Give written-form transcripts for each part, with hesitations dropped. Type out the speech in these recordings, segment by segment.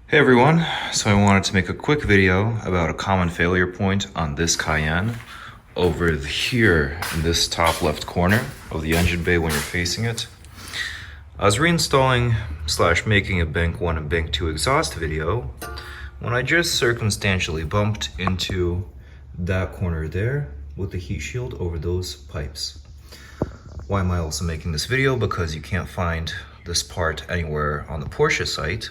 Hey everyone, so I wanted to make a quick video about a common failure point on this Cayenne over here in this top left corner of the engine bay when you're facing it. I was reinstalling / making a bank 1 and bank 2 exhaust video when I just circumstantially bumped into that corner there with the heat shield over those pipes. Why am I also making this video? Because you can't find this part anywhere on the Porsche site.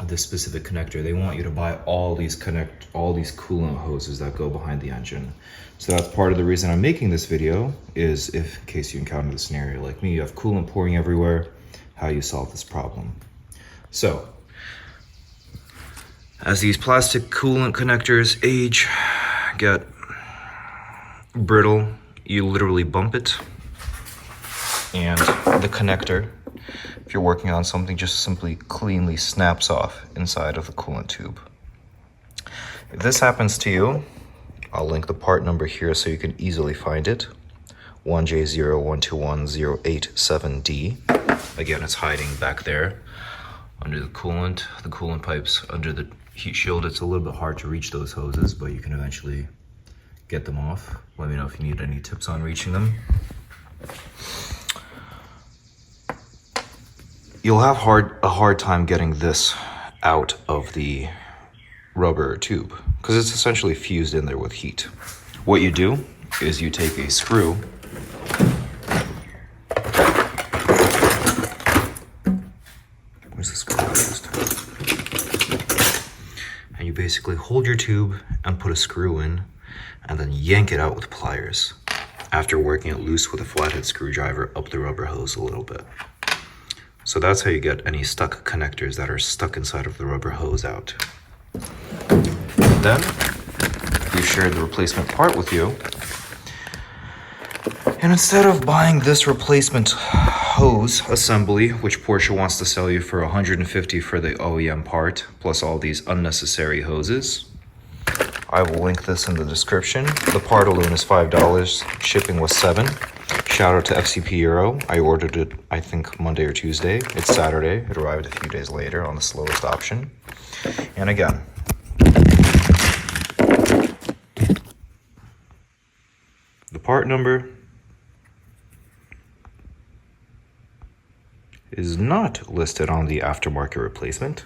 This specific connector, they want you to buy all these coolant hoses that go behind the engine. So that's part of the reason I'm making this video, is if in case you encounter the scenario like me, you have coolant pouring everywhere, how you solve this problem. So as these plastic coolant connectors age, get brittle, you literally bump it, and the connector, if you're working on something, just simply cleanly snaps off inside of the coolant tube. If this happens to you, I'll link the part number here so you can easily find it. 1J0121087D. Again, it's hiding back there under the coolant pipes, under the heat shield. It's a little bit hard to reach those hoses, but you can eventually get them off. Let me know if you need any tips on reaching them. You'll have a hard time getting this out of the rubber tube because it's essentially fused in there with heat. What you do is you take a screw, where's the screw used? And you basically hold your tube and put a screw in and then yank it out with pliers after working it loose with a flathead screwdriver up the rubber hose a little bit. So that's how you get any stuck connectors that are stuck inside of the rubber hose out. Then, we shared the replacement part with you. And instead of buying this replacement hose assembly, which Porsche wants to sell you for $150 for the OEM part, plus all these unnecessary hoses, I will link this in the description. The part alone is $5, shipping was $7. Shout out to FCP Euro. I ordered it, I think, Monday or Tuesday. It's Saturday. It arrived a few days later on the slowest option. And again, the part number is not listed on the aftermarket replacement.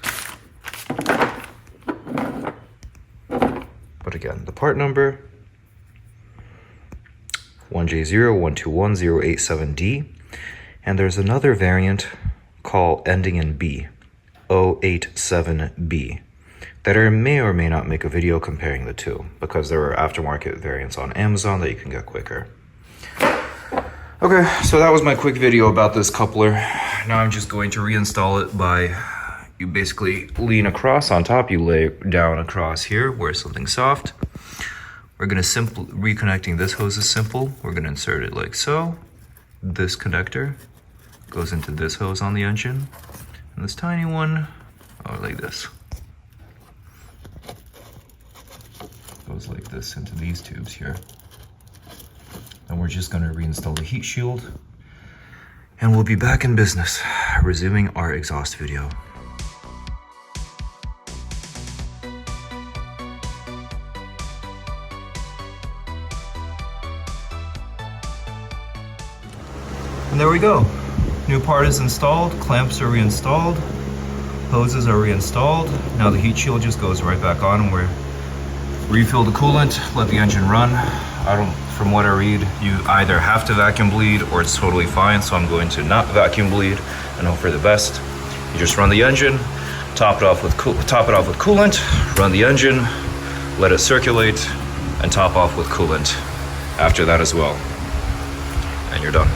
But again, the part number 1J0121087D, and there's another variant called ending in B, 087B, that I may or may not make a video comparing the two, because there are aftermarket variants on Amazon that you can get quicker. Okay, so that was my quick video about this coupler. Now I'm just going to reinstall it by, you basically lean across on top, you lay down across here where something's soft. We're gonna reconnecting this hose is simple. We're gonna insert it like so. This connector goes into this hose on the engine. And this tiny one, like this. Goes like this into these tubes here. And we're just gonna reinstall the heat shield. And we'll be back in business, resuming our exhaust video. And there we go. New part is installed, clamps are reinstalled, hoses are reinstalled. Now the heat shield just goes right back on and we're refill the coolant, let the engine run. From what I read, you either have to vacuum bleed or it's totally fine. So I'm going to not vacuum bleed and hope for the best. You just run the engine, top it off with coolant, run the engine, let it circulate, and top off with coolant after that as well. And you're done.